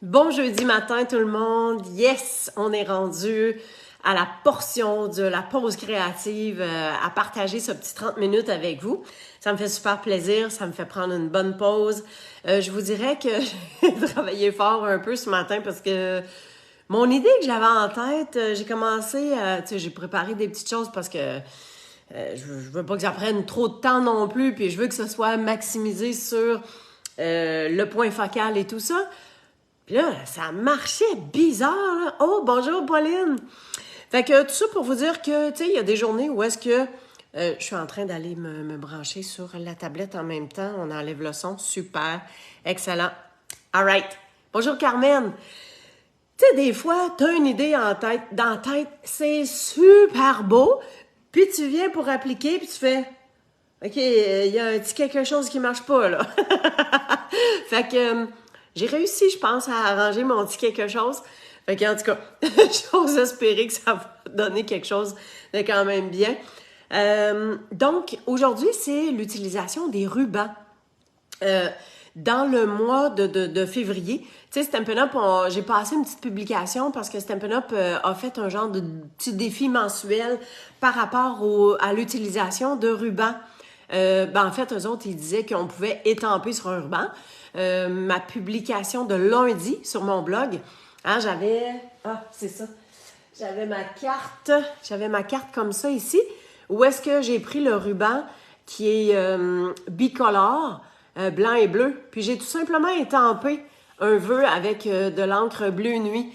Bon jeudi matin tout le monde. Yes, on est rendu à la portion de la pause créative à partager ce petit 30 minutes avec vous. Ça me fait super plaisir, ça me fait prendre une bonne pause. Je vous dirais que j'ai travaillé fort un peu ce matin parce que mon idée que j'avais en tête, j'ai commencé, j'ai préparé des petites choses parce que je veux pas que ça prenne trop de temps non plus, puis je veux que ce soit maximisé sur le point focal et tout ça. Puis là, ça marchait bizarre, là. Oh, bonjour, Pauline! Fait que tout ça pour vous dire que, tu sais, il y a des journées où est-ce que je suis en train d'aller me brancher sur la tablette en même temps. On enlève le son. Super. Excellent. All right. Bonjour, Carmen. Tu sais, des fois, tu as une idée dans la tête, c'est super beau, puis tu viens pour appliquer, puis tu fais OK, il y a un petit quelque chose qui marche pas, là. Fait que j'ai réussi, je pense, à arranger mon petit quelque chose. Fait que, en tout cas, j'ose espérer que ça va donner quelque chose de quand même bien. Donc, aujourd'hui, c'est l'utilisation des rubans. Dans le mois de février, tu sais, Stampin' Up, j'ai passé une petite publication parce que Stampin' Up a fait un genre de petit défi mensuel par rapport à l'utilisation de rubans. En fait, eux autres, ils disaient qu'on pouvait étamper sur un ruban. Ma publication de lundi sur mon blog, hein, c'est ça. J'avais ma carte comme ça ici, où est-ce que j'ai pris le ruban qui est bicolore, blanc et bleu, puis j'ai tout simplement étampé un vœu avec de l'encre bleu nuit.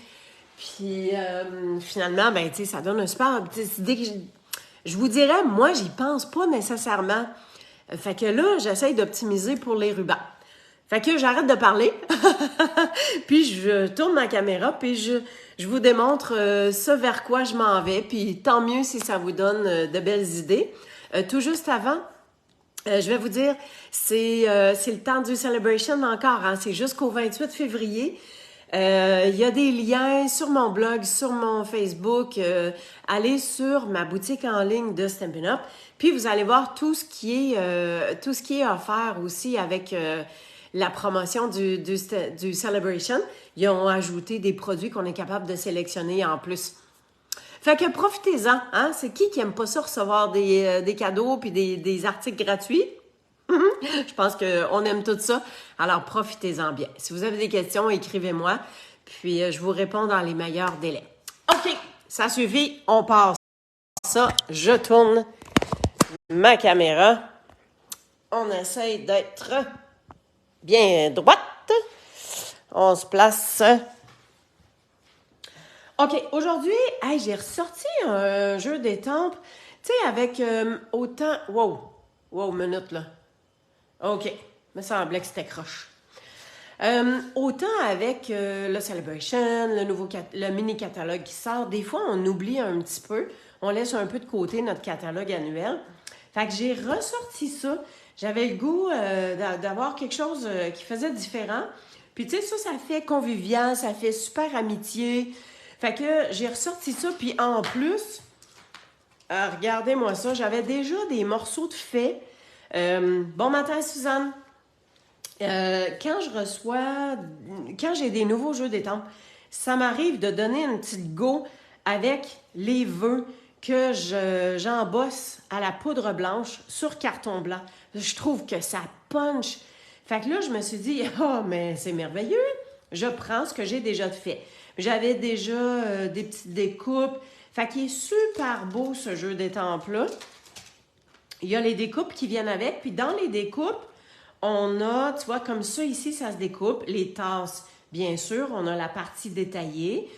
Puis finalement, ben, tu sais, ça donne un super petite idée que je vous dirais, moi, j'y pense pas nécessairement. Fait que là, j'essaye d'optimiser pour les rubans. Fait que j'arrête de parler, puis je tourne ma caméra, puis je vous démontre ce vers quoi je m'en vais, puis tant mieux si ça vous donne de belles idées. Tout juste avant, je vais vous dire, c'est le temps du Celebration encore, hein, c'est jusqu'au 28 février. Il y a des liens sur mon blog, sur mon Facebook. Allez sur ma boutique en ligne de Stampin' Up, puis vous allez voir tout ce qui est offert aussi avec la promotion du Celebration. Ils ont ajouté des produits qu'on est capable de sélectionner en plus. Fait que profitez-en, hein? C'est qui aime pas ça recevoir des cadeaux puis des articles gratuits? Je pense qu'on aime tout ça. Alors, profitez-en bien. Si vous avez des questions, écrivez-moi. Puis, je vous réponds dans les meilleurs délais. OK, ça suffit. On passe ça. Je tourne ma caméra. On essaye d'être bien droite. On se place. OK, aujourd'hui, j'ai ressorti un jeu d'étampes, tu sais, avec autant... Wow, minute, là. OK, me semblait que c'était croche. Autant avec le Celebration, le mini-catalogue qui sort, des fois, on oublie un petit peu. On laisse un peu de côté notre catalogue annuel. Fait que j'ai ressorti ça. J'avais le goût d'avoir quelque chose qui faisait différent. Puis, tu sais, ça fait convivial, ça fait super amitié. Fait que j'ai ressorti ça. Puis, en plus, regardez-moi ça, j'avais déjà des morceaux de fées. Bon matin, Suzanne. Quand j'ai des nouveaux jeux d'étampes, ça m'arrive de donner une petite go avec les vœux que j'embosse à la poudre blanche sur carton blanc. Je trouve que ça punch. Fait que là, je me suis dit, mais c'est merveilleux. Je prends ce que j'ai déjà fait. J'avais déjà des petites découpes. Fait qu'il est super beau, ce jeu d'étampes-là. Il y a les découpes qui viennent avec. Puis dans les découpes, on a, tu vois, comme ça, ici, ça se découpe. Les tasses, bien sûr, on a la partie détaillée.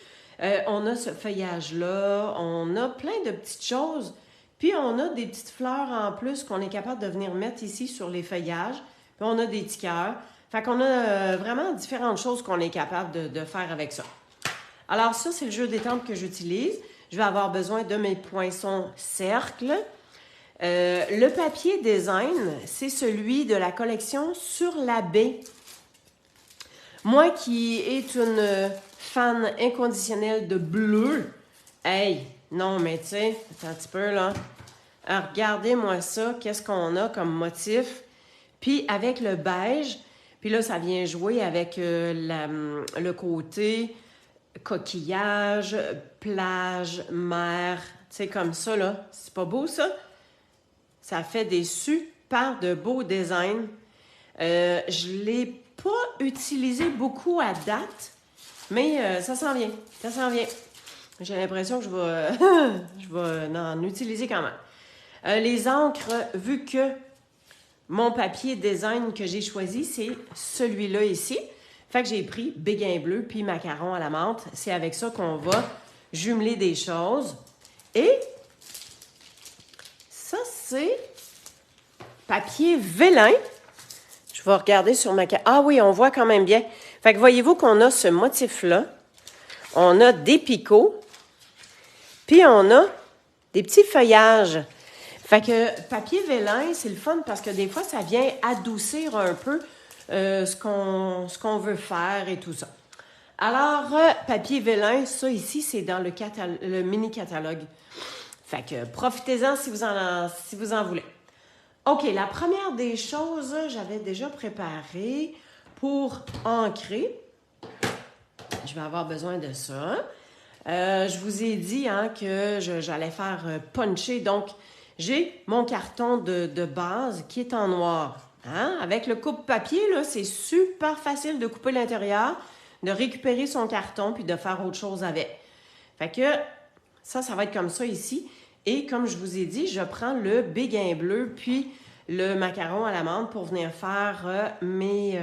On a ce feuillage-là. On a plein de petites choses. Puis, on a des petites fleurs en plus qu'on est capable de venir mettre ici sur les feuillages. Puis, on a des petits cœurs. Fait qu'on a vraiment différentes choses qu'on est capable de faire avec ça. Alors, ça, c'est le jeu d'étampes que j'utilise. Je vais avoir besoin de mes poinçons cercles. Le papier design, c'est celui de la collection Sur la baie. Moi qui est une fan inconditionnelle de bleu, non mais tu sais, attends un petit peu là. Regardez-moi ça, qu'est-ce qu'on a comme motif. Puis avec le beige, Puis là, ça vient jouer avec le côté coquillage, plage, mer, tu sais, comme ça, là. C'est pas beau, ça? Ça fait des super de beaux designs. Je l'ai pas utilisé beaucoup à date, mais ça s'en vient. Ça s'en vient. J'ai l'impression que je vais, je vais en utiliser quand même. Les encres, vu que mon papier design que j'ai choisi, c'est celui-là ici. Fait que j'ai pris béguin bleu puis macaron à la menthe. C'est avec ça qu'on va jumeler des choses. Et ça, c'est papier vélin. Je vais regarder sur ma carte. Ah oui, on voit quand même bien. Fait que voyez-vous qu'on a ce motif-là. On a des picots. Puis on a des petits feuillages. Fait que papier vélin, c'est le fun parce que des fois, ça vient adoucir un peu ce qu'on veut faire et tout ça. Alors, papier vélin, ça ici, c'est dans le mini-catalogue. Fait que profitez-en si vous en voulez. OK, la première des choses, j'avais déjà préparé pour ancrer. Je vais avoir besoin de ça. Je vous ai dit que j'allais faire puncher. Donc, j'ai mon carton de base qui est en noir. Avec le coupe-papier, là, c'est super facile de couper l'intérieur, de récupérer son carton puis de faire autre chose avec. Fait que ça va être comme ça ici. Et comme je vous ai dit, je prends le béguin bleu puis le macaron à la menthe pour venir faire mes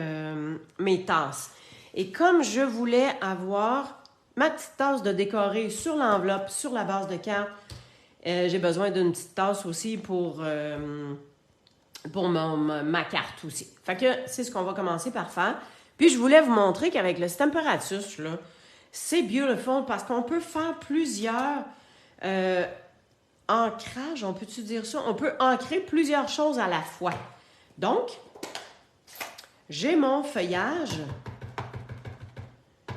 tasses. Et comme je voulais avoir ma petite tasse de décorer sur l'enveloppe, sur la base de carte, j'ai besoin d'une petite tasse aussi pour ma carte aussi. Fait que c'est ce qu'on va commencer par faire. Puis je voulais vous montrer qu'avec le Stamparatus, là, c'est beautiful parce qu'on peut faire plusieurs ancrages, on peut-tu dire ça? On peut ancrer plusieurs choses à la fois. Donc, j'ai mon feuillage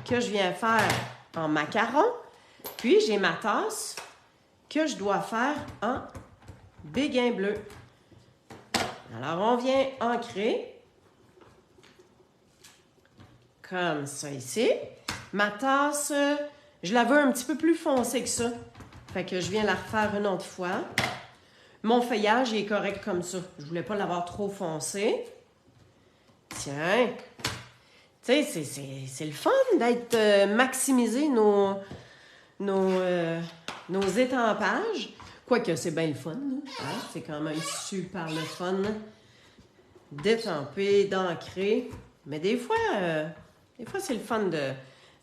que je viens faire en macaron, puis j'ai ma tasse que je dois faire en béguin bleu. Alors, on vient ancrer comme ça ici. Ma tasse, je la veux un petit peu plus foncée que ça. Fait que je viens la refaire une autre fois. Mon feuillage est correct comme ça. Je voulais pas l'avoir trop foncé. Tiens. Tu sais, c'est le fun d'être maximisé nos étampages. Quoique, c'est bien le fun. C'est quand même super le fun d'étamper, d'ancrer. Mais des fois c'est le fun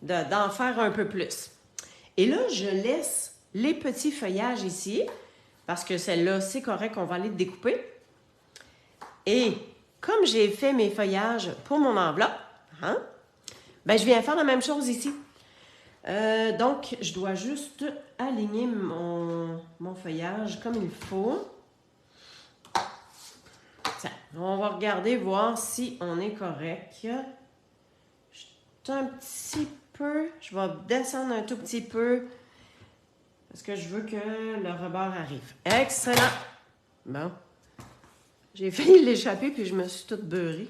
d'en faire un peu plus. Et là, je laisse les petits feuillages ici, parce que celle-là, c'est correct, on va aller le découper. Et comme j'ai fait mes feuillages pour mon enveloppe, ben je viens faire la même chose ici. Donc, je dois juste aligner mon feuillage comme il faut. Tiens, on va regarder, voir si on est correct. Un petit peu, je vais descendre un tout petit peu parce que je veux que le rebord arrive. Excellent! Bon. J'ai failli l'échapper puis je me suis toute beurrée.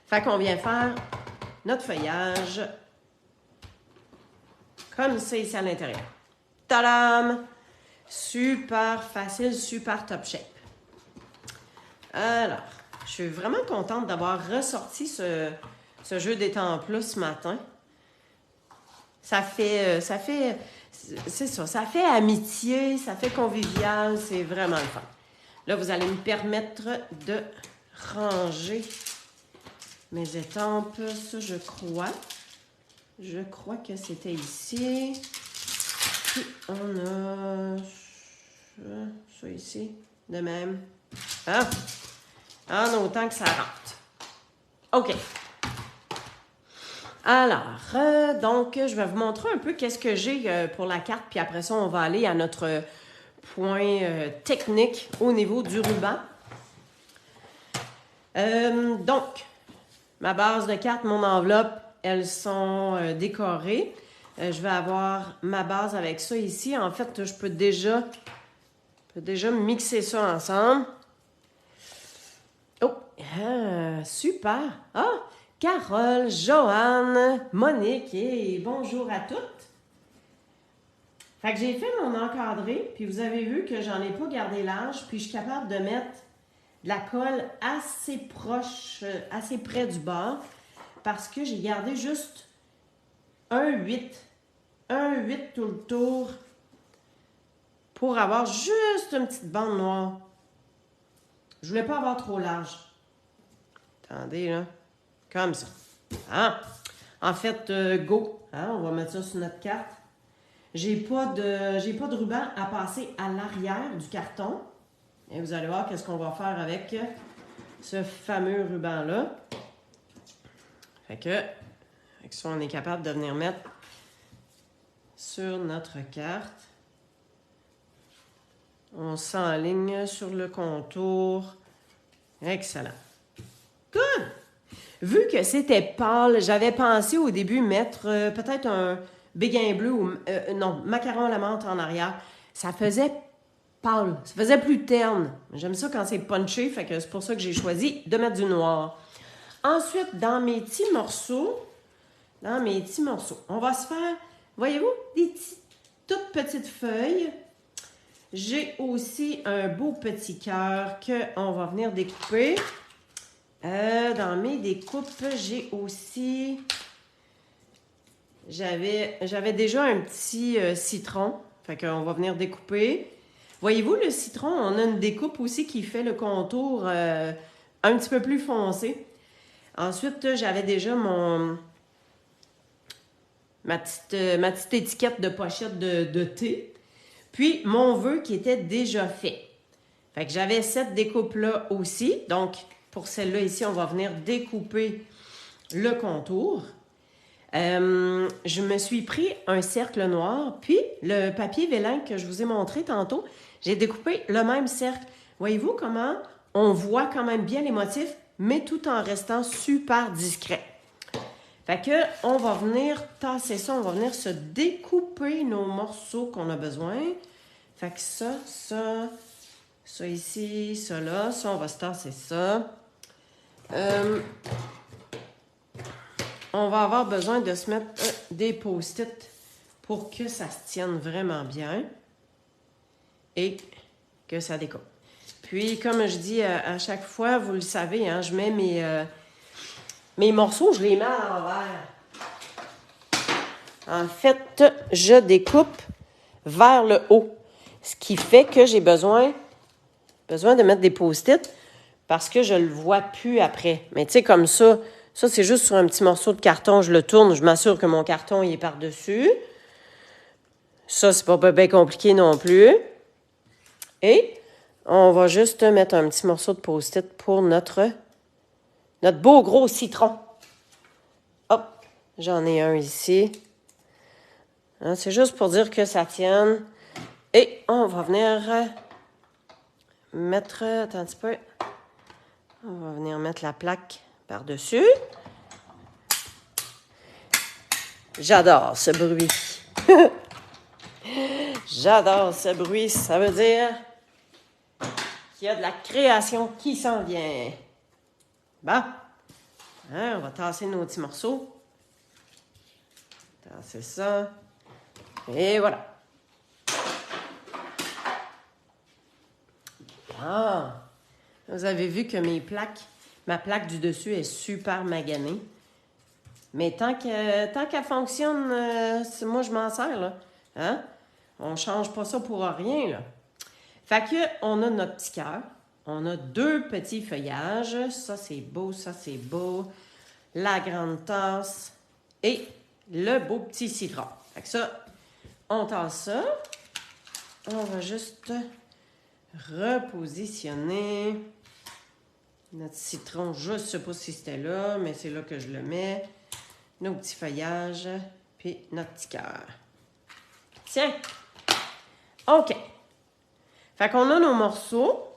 Fait qu'on vient faire notre feuillage comme ça ici à l'intérieur. Tadam! Super facile, super top shape. Alors, je suis vraiment contente d'avoir ressorti ce jeu d'étampes-là ce matin. Ça fait, c'est ça, ça fait amitié, ça fait convivial, c'est vraiment le fun. Là, vous allez me permettre de ranger mes étampes, ça je crois. Je crois que c'était ici. Puis on a ça ici, de même. En autant que ça rentre. OK. Alors, donc, je vais vous montrer un peu qu'est-ce que j'ai pour la carte, puis après ça, on va aller à notre point technique au niveau du ruban. Donc, ma base de carte, mon enveloppe, elles sont décorées. Je vais avoir ma base avec ça ici. En fait, je peux déjà mixer ça ensemble. Oh, Ah, super. Ah, Carole, Joanne, Monique et bonjour à toutes. Fait que j'ai fait mon encadré, puis vous avez vu que j'en ai pas gardé large, puis je suis capable de mettre de la colle assez proche, assez près du bord, parce que j'ai gardé juste un 8 tout le tour, pour avoir juste une petite bande noire. Je voulais pas avoir trop large. Attendez, là. Comme ça. Hein? En fait, go. Hein? On va mettre ça sur notre carte. J'ai pas de ruban à passer à l'arrière du carton. Et vous allez voir qu'est-ce qu'on va faire avec ce fameux ruban-là. Fait que, avec ça, on est capable de venir mettre sur notre carte. On s'enligne sur le contour. Excellent. Good! Vu que c'était pâle, j'avais pensé au début mettre peut-être un béguin bleu ou non, macaron à la menthe en arrière. Ça faisait pâle, ça faisait plus terne. J'aime ça quand c'est punché, fait que c'est pour ça que j'ai choisi de mettre du noir. Ensuite, dans mes petits morceaux, on va se faire, voyez-vous, des toutes petites feuilles. J'ai aussi un beau petit cœur qu'on va venir découper. Dans mes découpes, j'ai aussi... J'avais déjà un petit citron. Fait qu'on va venir découper. Voyez-vous, le citron, on a une découpe aussi qui fait le contour un petit peu plus foncé. Ensuite, j'avais déjà ma petite étiquette de pochette de thé. Puis, mon vœu qui était déjà fait. Fait que j'avais cette découpe-là aussi. Donc, pour celle-là ici, on va venir découper le contour. Je me suis pris un cercle noir, puis le papier vélin que je vous ai montré tantôt, j'ai découpé le même cercle. Voyez-vous comment on voit quand même bien les motifs, mais tout en restant super discret. Fait que on va venir tasser ça, on va venir se découper nos morceaux qu'on a besoin. Fait que ça ici, ça là, ça on va se tasser ça. On va avoir besoin de se mettre des post-it pour que ça se tienne vraiment bien et que ça découpe. Puis, comme je dis à chaque fois, vous le savez, hein, je mets mes morceaux, je les mets à l'envers. En fait, je découpe vers le haut, ce qui fait que j'ai besoin de mettre des post-it parce que je le vois plus après. Mais tu sais, comme ça, c'est juste sur un petit morceau de carton, je le tourne, je m'assure que mon carton il est par-dessus. Ça, c'est pas bien compliqué non plus. Et on va juste mettre un petit morceau de post-it pour notre beau gros citron. Hop, j'en ai un ici. Hein, c'est juste pour dire que ça tienne. Et on va venir mettre... Attends un petit peu. On va venir mettre la plaque par-dessus. J'adore ce bruit. J'adore ce bruit. Ça veut dire qu'il y a de la création qui s'en vient. Bon. Hein, on va tasser nos petits morceaux. Tasser ça. Et voilà. Ah! Vous avez vu que ma plaque du dessus est super maganée. Mais tant qu'elle fonctionne, moi je m'en sers, là. Hein? On change pas ça pour rien, là. Fait que on a notre petit cœur. On a deux petits feuillages. Ça, c'est beau, ça, c'est beau. La grande tasse et le beau petit citron. Fait que ça, on tasse ça. On va juste repositionner notre citron. Je ne sais pas si c'était là, mais c'est là que je le mets. Nos petits feuillages, puis notre petit cœur. Tiens! OK. Fait qu'on a nos morceaux.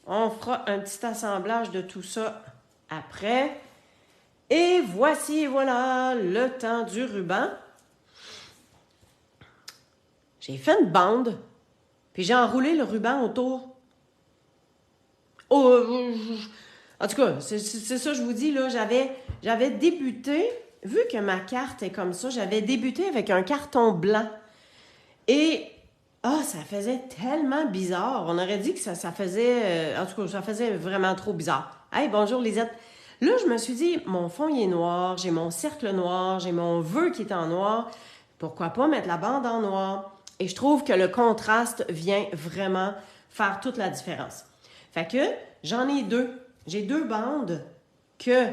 On fera un petit assemblage de tout ça après. Et voici, voilà, le temps du ruban. J'ai fait une bande, puis j'ai enroulé le ruban autour. En tout cas, c'est ça, je vous dis, là, j'avais débuté, vu que ma carte est comme ça, j'avais débuté avec un carton blanc. Et, ça faisait tellement bizarre. On aurait dit que ça faisait, en tout cas, ça faisait vraiment trop bizarre. Hey, bonjour Lisette. Là, je me suis dit, mon fond, il est noir, j'ai mon cercle noir, j'ai mon vœu qui est en noir. Pourquoi pas mettre la bande en noir? Et je trouve que le contraste vient vraiment faire toute la différence. Fait que j'en ai deux. J'ai deux bandes que...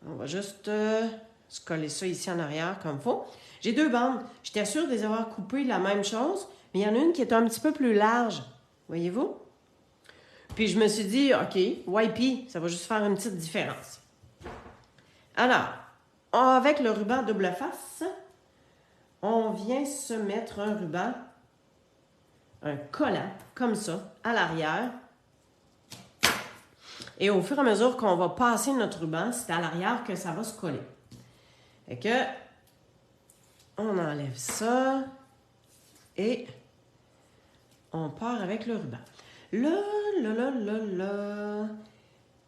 On va juste se coller ça ici en arrière comme il faut. J'ai deux bandes. J'étais sûre de les avoir coupées la même chose, mais il y en a une qui est un petit peu plus large. Voyez-vous? Puis je me suis dit, OK, YP, ça va juste faire une petite différence. Alors, avec le ruban double face, on vient se mettre un ruban, un collant, comme ça, à l'arrière. Et au fur et à mesure qu'on va passer notre ruban, c'est à l'arrière que ça va se coller. Fait que, on enlève ça et on part avec le ruban. Là,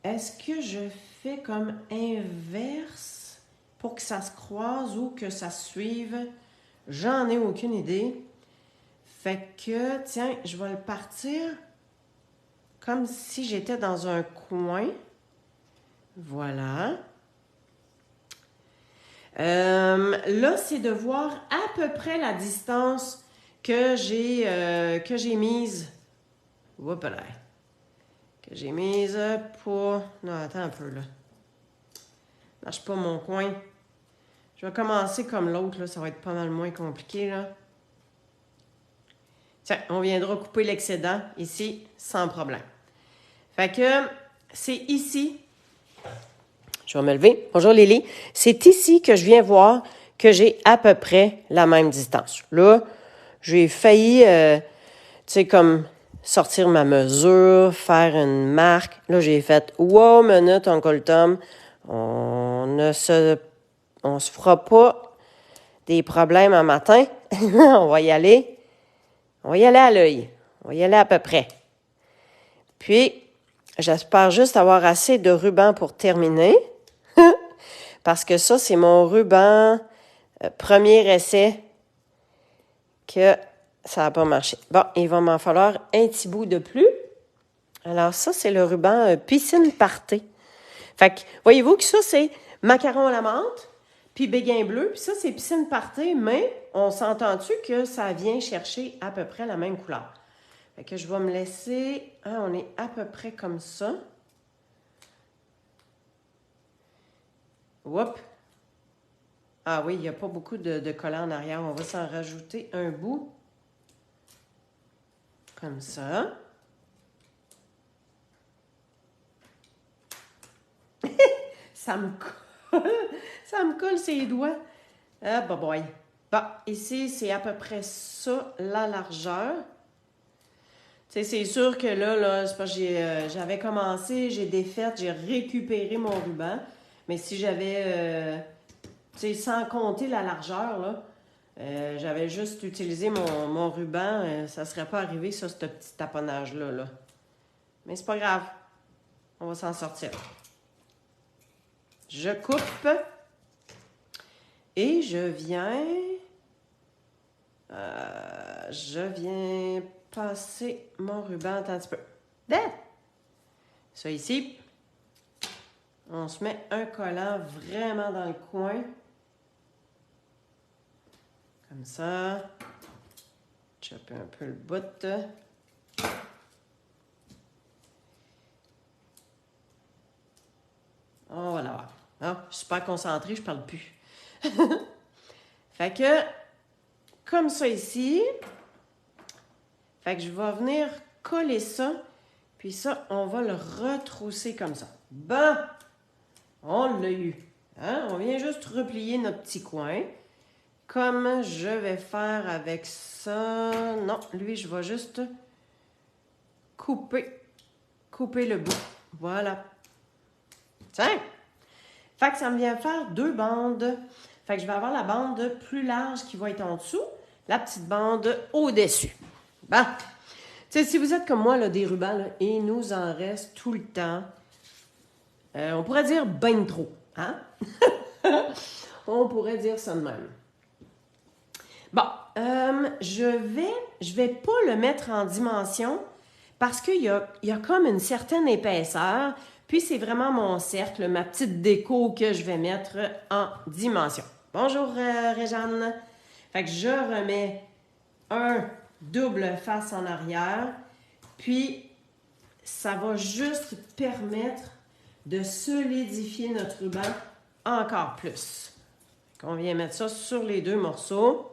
est-ce que je fais comme inverse pour que ça se croise ou que ça se suive? J'en ai aucune idée. Fait que, tiens, je vais le partir comme si j'étais dans un coin. Voilà. Là, c'est de voir à peu près la distance que j'ai mise. Oups là. Que j'ai mise pour... Non, attends un peu, là. Lâche pas mon coin. Je vais commencer comme l'autre, là. Ça va être pas mal moins compliqué, là. Tiens, on viendra couper l'excédent ici, sans problème. Fait que c'est ici. Je vais me lever. Bonjour Lily. C'est ici que je viens voir que j'ai à peu près la même distance. Là, j'ai failli, tu sais, comme sortir ma mesure, faire une marque. Là, j'ai fait « Wow, minute, Uncle Tom, on se fera pas des problèmes un matin. On va y aller. On va y aller à l'œil. On va y aller à peu près. Puis, j'espère juste avoir assez de ruban pour terminer. Parce que ça, c'est mon ruban premier essai que ça n'a pas marché. Bon, il va m'en falloir un petit bout de plus. Alors ça, c'est le ruban piscine party. Fait que, voyez-vous que ça, c'est macaron à la menthe, puis béguin bleu, puis ça, c'est piscine party, mais on s'entend-tu que ça vient chercher à peu près la même couleur? Fait que je vais me laisser... on est à peu près comme ça. Oups! Ah oui, il n'y a pas beaucoup de collants en arrière. On va s'en rajouter un bout. Comme ça. Ça me colle. Ça me colle ses doigts. Ah, boy. Bon, ici, c'est à peu près ça, la largeur. Tu sais, c'est sûr que là, c'est pas j'avais commencé, j'ai défait, j'ai récupéré mon ruban. Mais si j'avais... tu sais, sans compter la largeur, là, j'avais juste utilisé mon ruban, ça ne serait pas arrivé, ça, ce petit taponnage-là. Là. Mais c'est pas grave. On va s'en sortir. Je coupe. Et je viens passer mon ruban un petit peu. Ça ici. On se met un collant vraiment dans le coin. Comme ça. Chopper un peu le bout. On va l'avoir. Ah, je suis super concentrée, je parle plus. Fait que, comme ça ici. Fait que je vais venir coller ça. Puis ça, on va le retrousser comme ça. Bon! On l'a eu. Hein? On vient juste replier notre petit coin. Comme je vais faire avec ça... Non, lui, je vais juste couper le bout. Voilà. Tiens! Fait que ça me vient faire deux bandes. Fait que je vais avoir la bande plus large qui va être en dessous, la petite bande au-dessus. Bon. Tu sais, si vous êtes comme moi, là, des rubans, là, il nous en reste tout le temps. On pourrait dire ben trop, hein? On pourrait dire ça de même. Bon, je vais pas le mettre en dimension parce qu'il y a comme une certaine épaisseur. Puis c'est vraiment mon cercle, ma petite déco que je vais mettre en dimension. Bonjour Réjeanne. Fait que je remets un double face en arrière. Puis ça va juste permettre de solidifier notre ruban encore plus. On vient mettre ça sur les deux morceaux.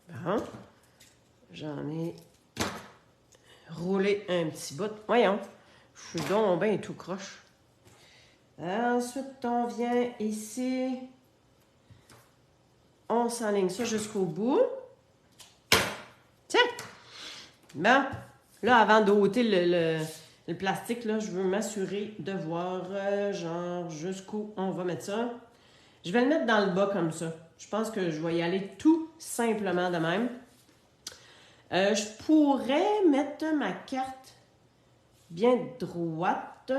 Bon. J'en ai roulé un petit bout. Voyons, je suis donc bien tout croche. Ensuite, on vient ici. On s'enligne ça jusqu'au bout. Tiens! Bon, là, avant d'ôter le plastique, là, je veux m'assurer de voir, genre, jusqu'où on va mettre ça. Je vais le mettre dans le bas comme ça. Je pense que je vais y aller tout simplement de même. Je pourrais mettre ma carte bien droite.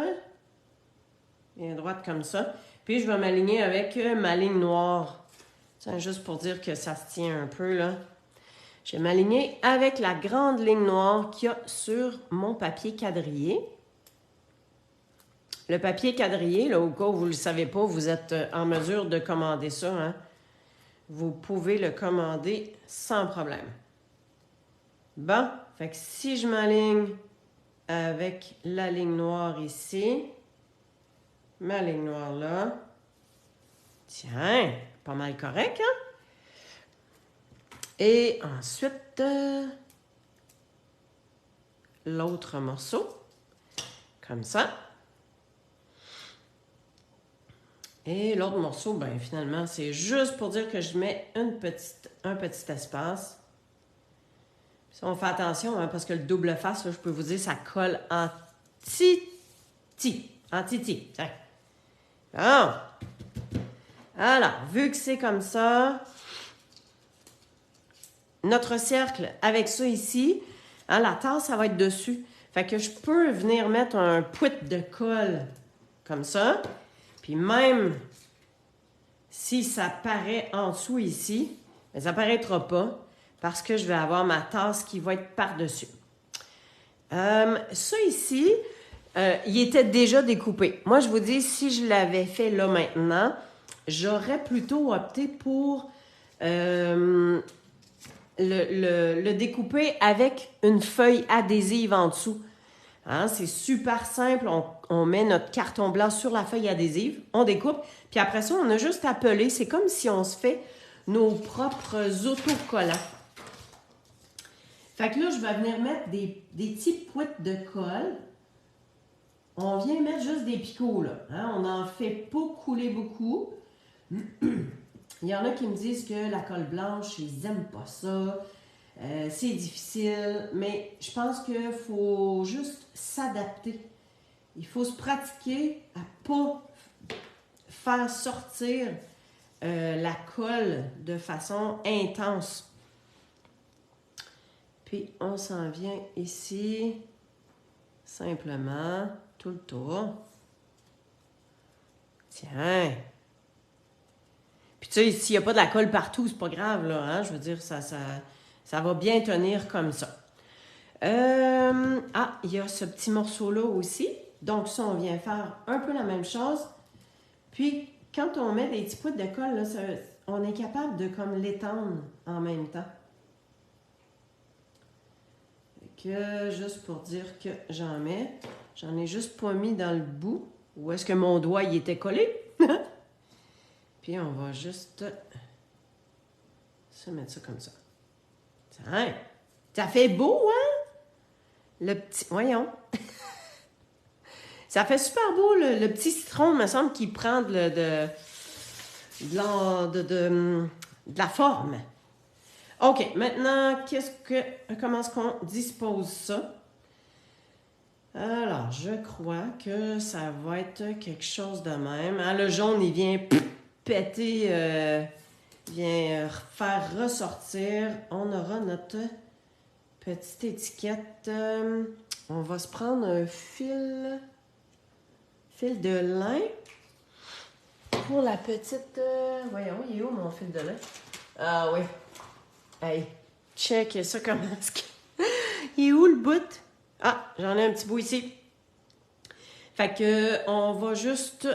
Bien droite comme ça. Puis je vais m'aligner avec ma ligne noire. C'est juste pour dire que ça se tient un peu, là. Je vais m'aligner avec la grande ligne noire qu'il y a sur mon papier quadrillé. Le papier quadrillé, là, au cas où vous ne le savez pas, vous êtes en mesure de commander ça, hein. Vous pouvez le commander sans problème. Bon, fait que si je m'aligne avec la ligne noire ici, ma ligne noire là, tiens, pas mal correct, hein? Et ensuite, l'autre morceau, comme ça. Et l'autre morceau, ben finalement, c'est juste pour dire que je mets un petit espace. Puis on fait attention, hein, parce que le double face, là, je peux vous dire, ça colle en titi. En titi. Tiens. Bon. Alors, vu que c'est comme ça, notre cercle avec ça ici, hein, la tasse, ça va être dessus. Fait que je peux venir mettre un pouet de colle comme ça. Puis même si ça paraît en dessous ici, mais ça ne paraîtra pas parce que je vais avoir ma tasse qui va être par-dessus. Ça ici, il était déjà découpé. Moi, je vous dis, si je l'avais fait là maintenant, j'aurais plutôt opté pour le découper avec une feuille adhésive en dessous. Hein, c'est super simple. On met notre carton blanc sur la feuille adhésive, on découpe, puis après ça, on a juste à peler. C'est comme si on se fait nos propres autocollants. Fait que là, je vais venir mettre des petits pouets de colle. On vient mettre juste des picots, là. Hein, on n'en fait pas couler beaucoup. Il y en a qui me disent que la colle blanche, ils n'aiment pas ça. C'est difficile, mais je pense qu'il faut juste s'adapter. Il faut se pratiquer à ne pas faire sortir la colle de façon intense. Puis on s'en vient ici, simplement, tout le tour. Tiens! Puis tu sais, s'il n'y a pas de la colle partout, c'est pas grave, là, hein? Je veux dire, ça va bien tenir comme ça. Il y a ce petit morceau-là aussi. Donc ça, on vient faire un peu la même chose. Puis, quand on met des petits pouets de colle, là, on est capable de comme l'étendre en même temps. Fait que, juste pour dire que j'en ai juste pas mis dans le bout. Où est-ce que mon doigt y était collé? Puis on va juste se mettre ça comme ça. Tiens, ça fait beau, hein? Le petit... Voyons. Ça fait super beau, le petit citron, me semble, qui prend de la forme. OK, maintenant, comment est-ce qu'on dispose ça? Alors, je crois que ça va être quelque chose de même. Hein, le jaune, il vient péter, vient faire ressortir. On aura notre Petite étiquette. On va se prendre un fil de lin pour la petite... voyons, il est où mon fil de lin? Ah oui. Hey, check ça comment est-ce que... Il est où le bout? Ah, j'en ai un petit bout ici. Fait que on va juste...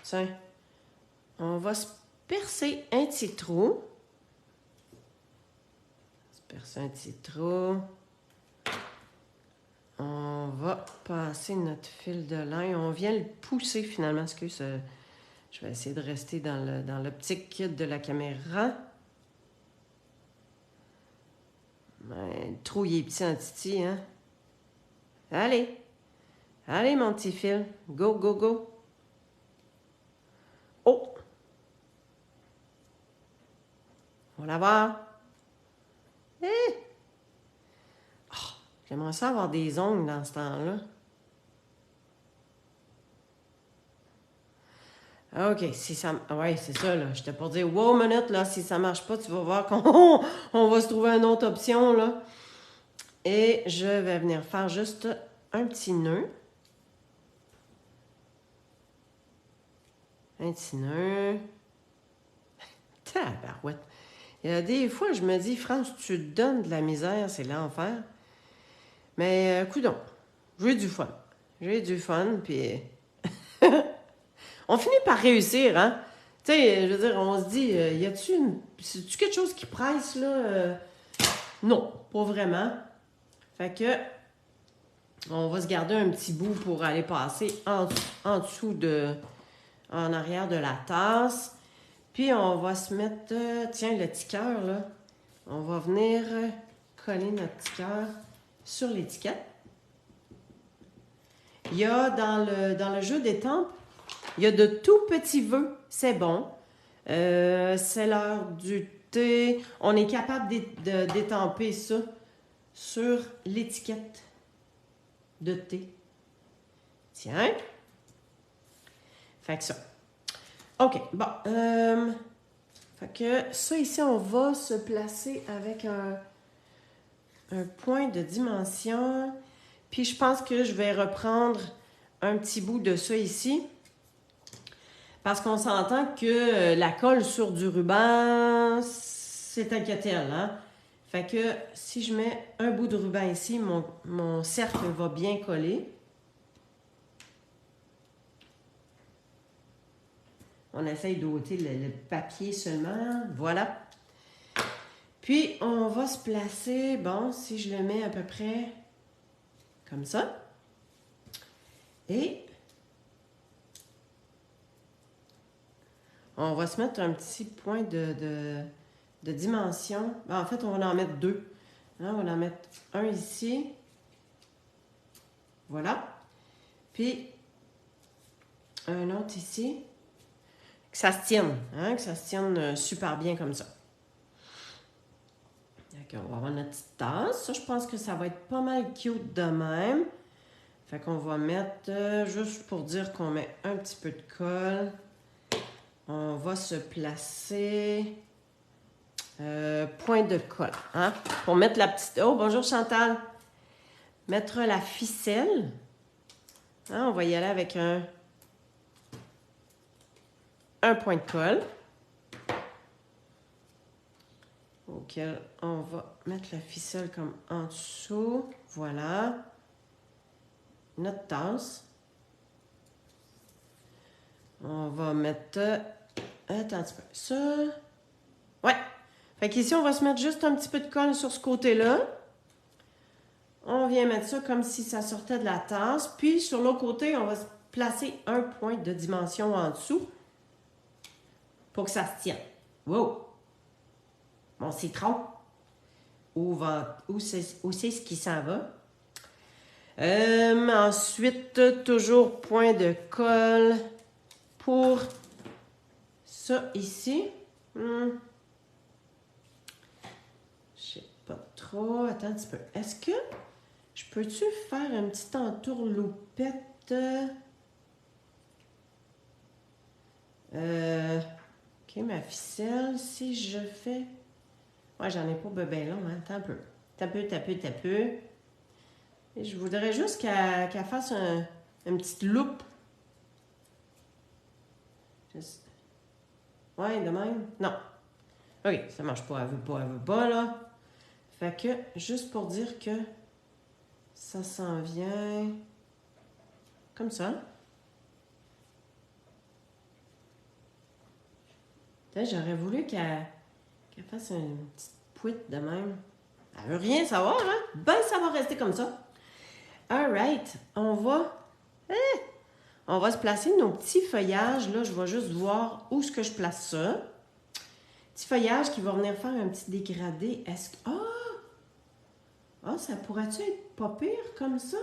Tiens. On va se percer un petit trou. Se percer un petit trou. On va passer notre fil de lin. On vient le pousser finalement. Excuse, je vais essayer de rester dans l'optique de la caméra. Le trou, il est petit en titi, hein? Allez! Allez, mon petit fil. Go, go, go! Oh! On va la voir. Eh! Oh, j'aimerais ça avoir des ongles dans ce temps-là. OK, si ça... Oui, c'est ça, là. J'étais pour dire, wow, minute, là, si ça marche pas, tu vas voir qu'on on va se trouver une autre option, là. Et je vais venir faire juste un petit nœud. Un petit nœud. Tabarouette. Il y a des fois, je me dis, France, tu te donnes de la misère, c'est l'enfer. Mais, coudonc, j'ai du fun. J'ai du fun, puis... on finit par réussir, hein? Tu sais, je veux dire, on se dit, y a-tu c'est-tu quelque chose qui presse, là? Non, pas vraiment. Fait que, on va se garder un petit bout pour aller passer en dessous en arrière de la tasse. Puis, on va se mettre, tiens, le petit cœur, là. On va venir coller notre petit cœur sur l'étiquette. Il y a dans le jeu d'étampes, il y a de tout petits vœux. C'est bon. C'est l'heure du thé. On est capable d'étamper ça sur l'étiquette de thé. Tiens. Fait que ça. OK. Bon. Fait que ça ici, on va se placer avec un point de dimension. Puis je pense que je vais reprendre un petit bout de ça ici. Parce qu'on s'entend que la colle sur du ruban, c'est inquiétant, hein? Fait que si je mets un bout de ruban ici, mon cercle va bien coller. On essaye d'ôter le papier seulement. Voilà. Puis, on va se placer, bon, si je le mets à peu près comme ça. Et on va se mettre un petit point de dimension. Ben, en fait, on va en mettre deux. Hein, on va en mettre un ici. Voilà. Puis, un autre ici. Que ça se tienne. Hein, que ça se tienne super bien comme ça. Donc, on va avoir notre petite tasse. Ça, je pense que ça va être pas mal cute de même. Fait qu'on va mettre, juste pour dire qu'on met un petit peu de colle. On va se placer point de colle, hein? Pour mettre la petite... Oh, bonjour Chantal! Mettre la ficelle. Hein, on va y aller avec un point de colle. Auquel on va mettre la ficelle comme en dessous. Voilà. Notre tasse. On va mettre... attends un petit peu. Ça... Ouais. Fait qu'ici, on va se mettre juste un petit peu de colle sur ce côté-là. On vient mettre ça comme si ça sortait de la tasse. Puis, sur l'autre côté, on va se placer un point de dimension en dessous pour que ça se tienne. Wow! Mon citron. Où c'est ce qui s'en va? Ensuite, toujours point de colle pour ça ici. Je sais pas trop. Attends un petit peu. Est-ce que je peux-tu faire une petite entourloupette? OK, ma ficelle, si je fais... Ouais, j'en ai pas bébé long, hein? Attends un peu. T'as peu. Et je voudrais juste qu'elle fasse une petite loupe. Ouais, de même. Non. OK, ça marche pas. Elle veut pas, là. Fait que, juste pour dire que ça s'en vient comme ça. J'aurais voulu qu'elle fasse une petite pouite de même. Elle veut rien savoir, hein? Ben, ça va rester comme ça. Alright, on va se placer nos petits feuillages. Là, je vais juste voir où est-ce que je place ça. Petit feuillage qui va venir faire un petit dégradé. Est-ce que... Ah, ça pourrait-tu être pas pire comme ça?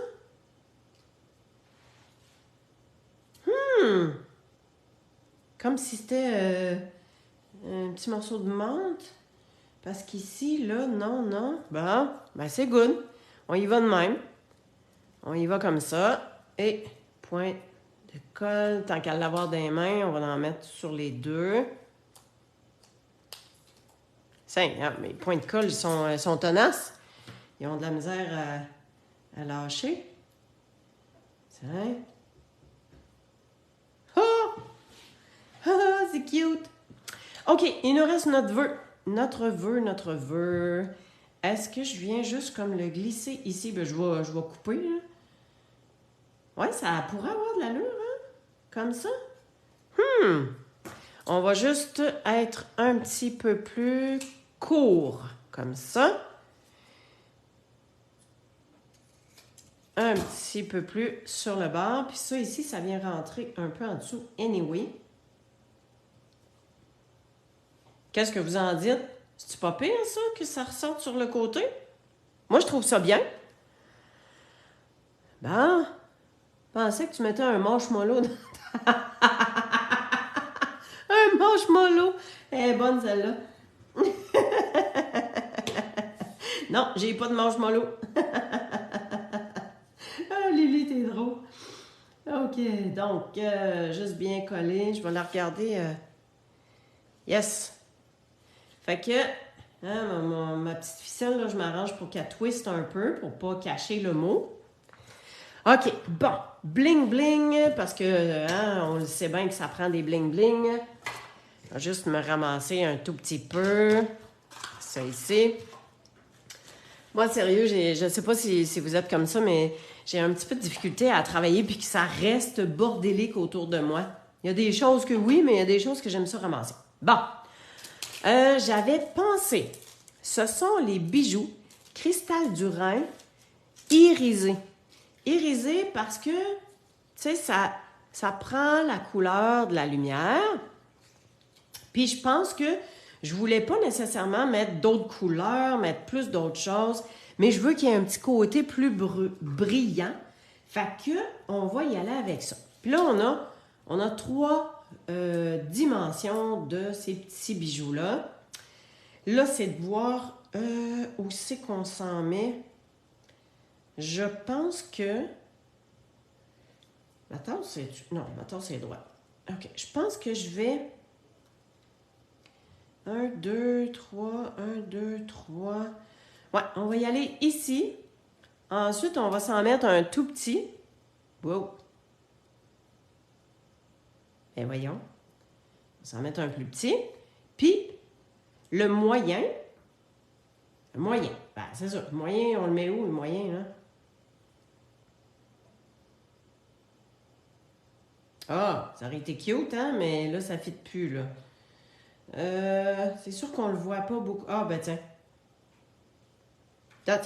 Comme si c'était un petit morceau de menthe. Parce qu'ici, là, non. Bon, ben c'est good. On y va de même. On y va comme ça. Et point de colle. Tant qu'à l'avoir dans les mains, on va en mettre sur les deux. Hein, mes points de colle, ils sont tenaces. Ils ont de la misère à lâcher. Tiens. Oh! Ah, c'est cute! OK, il nous reste notre vœu. Notre vœu. Est-ce que je viens juste comme le glisser ici? Ben, je vais couper, là. Ouais, ça pourrait avoir de l'allure, hein? Comme ça. On va juste être un petit peu plus court, comme ça. Un petit peu plus sur le bord. Puis ça, ici, ça vient rentrer un peu en dessous anyway. Qu'est-ce que vous en dites? C'est-tu pas pire, ça, que ça ressorte sur le côté? Moi, je trouve ça bien. Ben, je pensais que tu mettais un marshmallow dans un marshmallow! Elle est bonne, celle-là. Non, j'ai pas de marshmallow. Ah, Lily, t'es drôle. OK, donc, juste bien collé. Je vais la regarder. Yes! Fait que, hein, ma petite ficelle, là, je m'arrange pour qu'elle twiste un peu, pour pas cacher le mot. OK, bon. Bling bling, parce que, hein, on le sait bien que ça prend des bling bling. Je vais juste me ramasser un tout petit peu. Ça ici. Moi, sérieux, je sais pas si vous êtes comme ça, mais j'ai un petit peu de difficulté à travailler puis que ça reste bordélique autour de moi. Il y a des choses que oui, mais il y a des choses que j'aime ça ramasser. Bon. J'avais pensé, ce sont les bijoux Cristal du Rhin irisés. Irisés parce que, tu sais, ça prend la couleur de la lumière. Puis je pense que je voulais pas nécessairement mettre d'autres couleurs, mettre plus d'autres choses, mais je veux qu'il y ait un petit côté plus brillant. Fait que on va y aller avec ça. Puis là, on a 3 dimensions de ces petits bijoux-là. Là, c'est de voir où c'est qu'on s'en met. Je pense que... Ma tasse, c'est... Non, ma tasse, c'est droite. OK, je pense que je vais... 1, 2, 3, 1, 2, 3... Ouais, on va y aller ici. Ensuite, on va s'en mettre un tout petit. Wow! Et voyons. On va s'en mettre un plus petit. Puis, le moyen. Ben, c'est ça. Le moyen, on le met où, le moyen, là? Ah, ça aurait été cute, hein? Mais là, ça ne fit plus, là. C'est sûr qu'on le voit pas beaucoup. Ah, ben tiens. Tiens.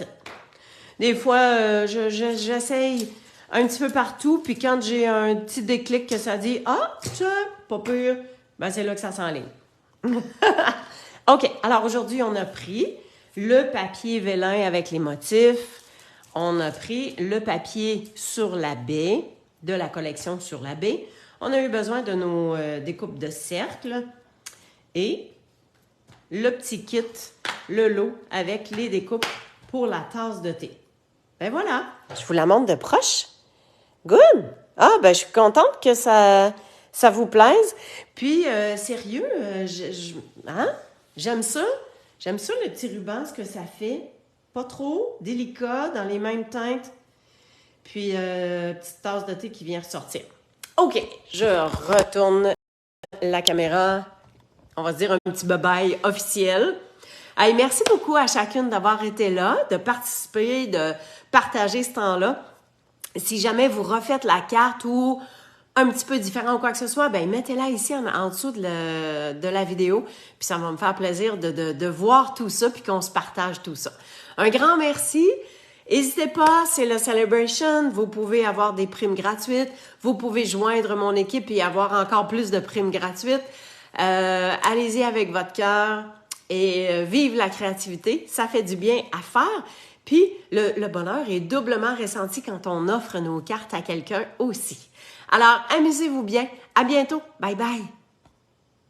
Des fois, j'essaye un petit peu partout, puis quand j'ai un petit déclic que ça dit « Ah, tiens, pas pire », ben c'est là que ça s'enligne. OK, alors aujourd'hui, on a pris le papier vélin avec les motifs. On a pris le papier sur la baie, de la collection sur la baie. On a eu besoin de nos découpes de cercles et le petit kit, le lot avec les découpes pour la tasse de thé. Ben voilà, je vous la montre de proche. Good! Ah, ben je suis contente que ça vous plaise. Puis, sérieux, hein? J'aime ça. J'aime ça, le petit ruban, ce que ça fait. pas trop délicat, dans les mêmes teintes. Puis, petite tasse de thé qui vient ressortir. OK, je retourne la caméra. On va se dire un petit bye-bye officiel. Hey, merci beaucoup à chacune d'avoir été là, de participer, de partager ce temps-là. Si jamais vous refaites la carte ou un petit peu différent ou quoi que ce soit, ben mettez-la ici en dessous de la vidéo. Puis ça va me faire plaisir de voir tout ça puis qu'on se partage tout ça. Un grand merci. N'hésitez pas, c'est le Celebration. Vous pouvez avoir des primes gratuites. Vous pouvez joindre mon équipe et avoir encore plus de primes gratuites. Allez-y avec votre cœur et vive la créativité. Ça fait du bien à faire. Puis le bonheur est doublement ressenti quand on offre nos cartes à quelqu'un aussi. Alors, amusez-vous bien. À bientôt. Bye bye.